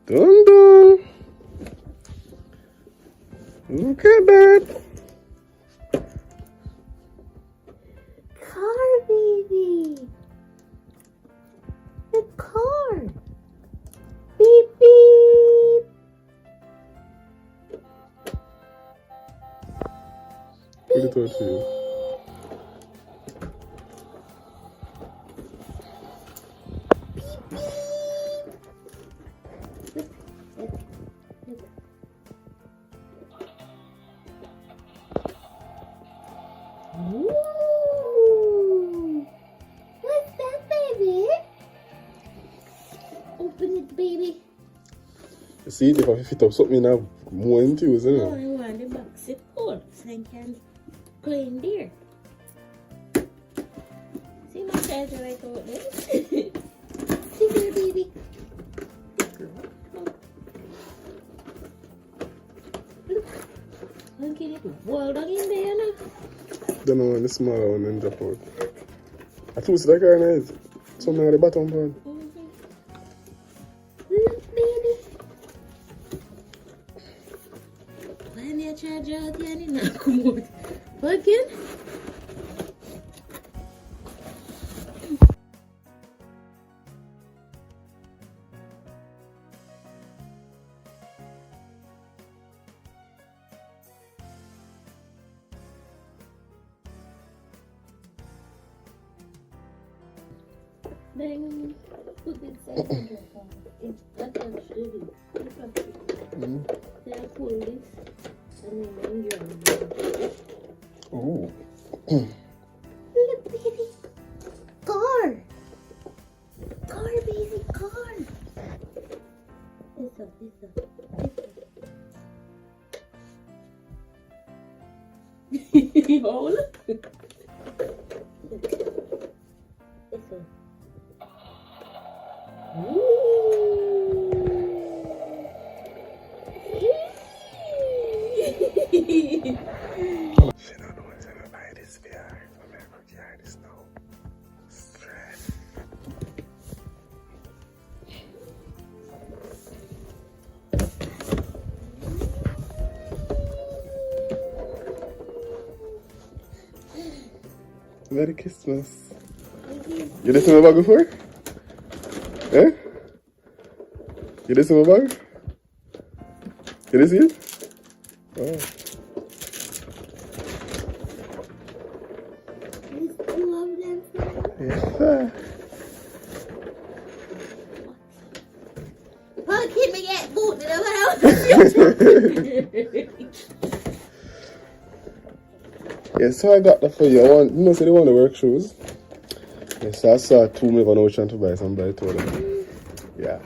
Dun dun. Look at that. Car, baby. The car. Beep, beep. Put it out for you. Ooh. What's that, baby? Open it, baby. You see, if I fit up something in a moment, you isn't Oh, it? I want the box it full so I can play in there. See my charger right out there? See there, baby. Look. Look at it. Wild dog in there now. Don't know when the smaller one and drop out. I think it's like a nice. Something at the bottom part. Look, baby. Find your charger out there and now come out. Again? Then put it inside the phone. It's attached to this. Mm. Then I pull this and then you it. Oh. Look, baby. Car. Car, baby, car. This up, this up, this up. Oh, look. This one. She don't know what's gonna buy this VR. I'm gonna go get this now. Stress. Merry Christmas. You listen to my bag before? Eh? You listen to my bag? You listen it? Oh. There's two of them. Yes, sir. Oh, kid me get booted around. Yes, so I got that for you. You know, say they want to work shoes. Yes, so I saw two me on Ocean to buy some, but I told them. Yeah.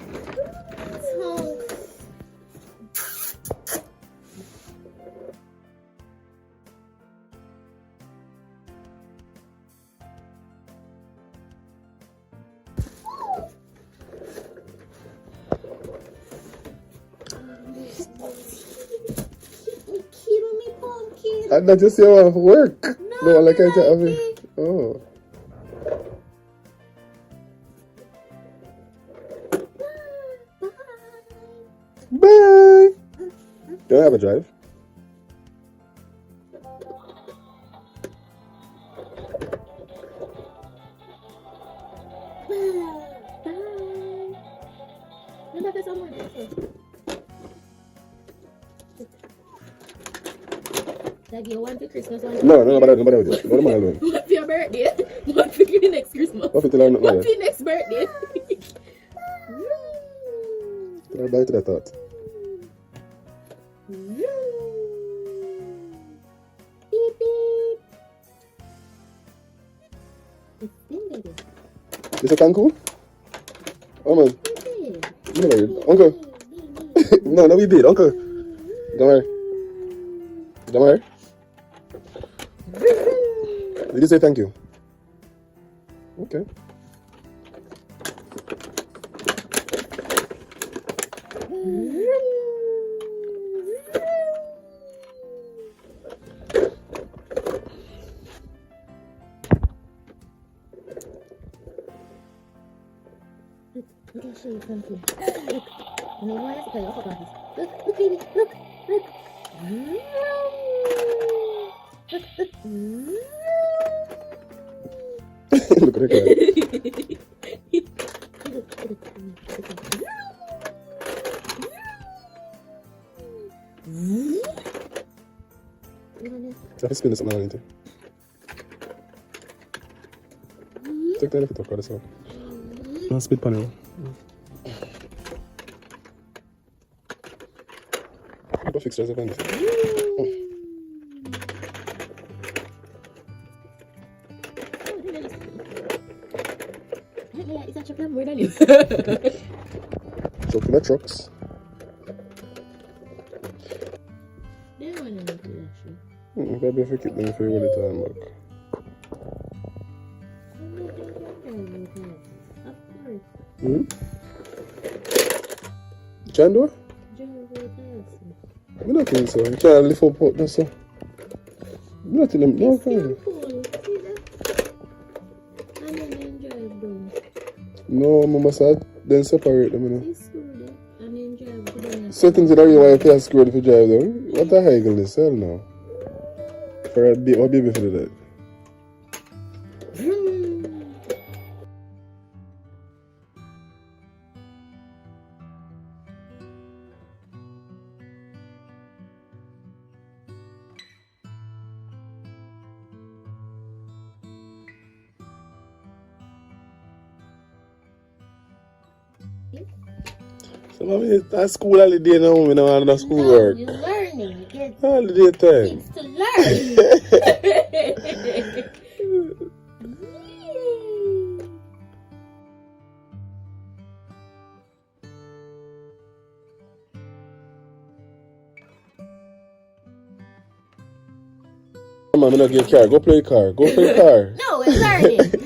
I thought you say you want to work. No, like I tell you. Oh. Bye. Don't have a drive. Like you want for Christmas, one No, nobody will do it. What am I doing? One for your birthday, one for your next Christmas, What if you learn one for your next birthday. I'll buy to that thought. Beep beep. It's been baby. Is it Cancun? Oh man. You never did. Uncle. No, we did. Uncle. Come here. Come here. Did you say thank you? Okay. Look, I'll show you something. Look. You know why? Because I forgot this. Look, baby. Look. Look at the car. I have to spin this something into. Take the elephant off, this one. No, spit panel. Go fix yourself on this. It's a chocolate more than you. Choking the trucks. They don't want to look at that shit. Probably if you keep them for all the time, Mark. Of course. Hmm? You can do it? I don't think so. You can't lift up out there, so. I'm not in them. No, fine. No, Mama said, then separate them, you know. Certain things that you want to pay a screw if you drive them. What the heck is this? Hell no. For a baby for that. So, mommy, that's school holiday now. We don't want to school work. You're learning. You get Holiday time. things to learn. Mama, I'm not get your car. Go play car. Go play car. No, it's learning.